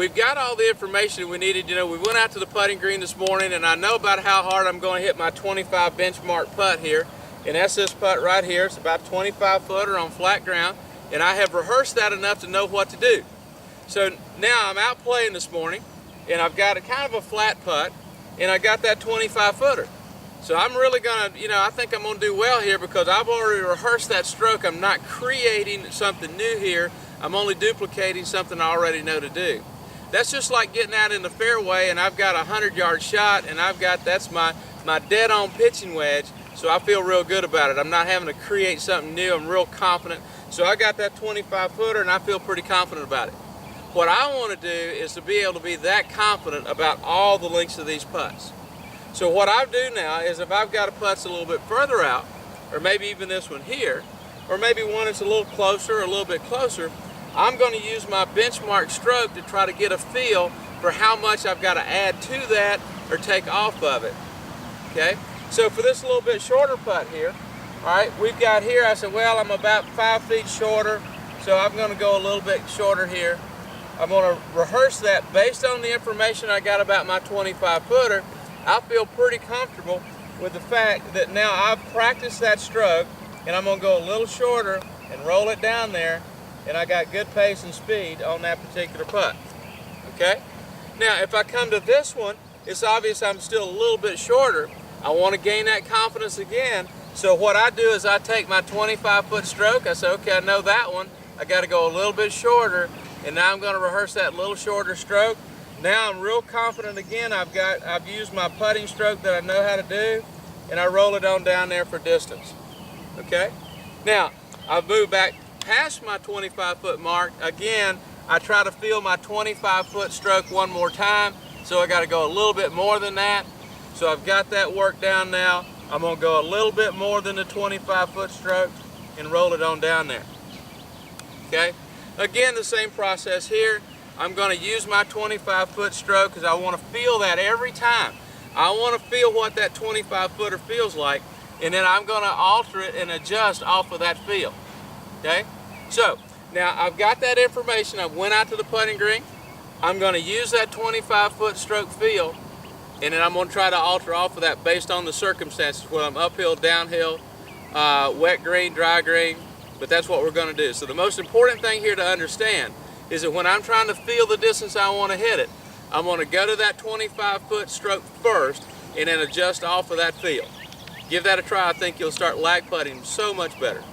we've got all the information we needed. You know, we went out to the putting green this morning, and I know about how hard I'm going to hit my 25 benchmark putt here. And that's this putt right here. It's about 25 footer on flat ground, and I have rehearsed that enough to know what to do. So now I'm out playing this morning, and I've got a kind of a flat putt, and I got that 25 footer. So I'm really gonna, I think I'm gonna do well here because I've already rehearsed that stroke. I'm not creating something new here. I'm only duplicating something I already know to do. That's just like getting out in the fairway and I've got a 100-yard shot and that's my dead-on pitching wedge. So I feel real good about it. I'm not having to create something new. I'm real confident. So I got that 25 footer and I feel pretty confident about it. What I want to do is to be able to be that confident about all the lengths of these putts. So what I do now is if I've got a putt a little bit further out, or maybe even this one here, or maybe one that's a little closer or a little bit closer, I'm going to use my benchmark stroke to try to get a feel for how much I've got to add to that or take off of it. Okay? So for this little bit shorter putt here, all right, we've got here, I said, well, I'm about 5 feet shorter, so I'm going to go a little bit shorter here. I'm going to rehearse that based on the information I got about my 25 footer. I feel pretty comfortable with the fact that now I've practiced that stroke and I'm going to go a little shorter and roll it down there, and I got good pace and speed on that particular putt. Okay? Now if I come to this one, it's obvious I'm still a little bit shorter. I want to gain that confidence again, so what I do is I take my 25-foot stroke, I say, okay, I know that one, I got to go a little bit shorter, and now I'm going to rehearse that little shorter stroke. Now I'm real confident again. I've used my putting stroke that I know how to do, and I roll it on down there for distance. Okay? Now, I've moved back past my 25-foot mark. Again, I try to feel my 25-foot stroke one more time, so I got to go a little bit more than that. So I've got that work down now. I'm going to go a little bit more than the 25-foot stroke and roll it on down there. Okay? Again, the same process here. I'm going to use my 25-foot stroke because I want to feel that every time. I want to feel what that 25-footer feels like, and then I'm going to alter it and adjust off of that feel. Okay? So, now I've got that information. I went out to the putting green. I'm going to use that 25-foot stroke feel, and then I'm going to try to alter off of that based on the circumstances, whether I'm uphill, downhill, wet green, dry green, but that's what we're going to do. So the most important thing here to understand is that when I'm trying to feel the distance I want to hit it, I'm going to go to that 25-foot stroke first and then adjust off of that feel. Give that a try. I think you'll start lag putting so much better.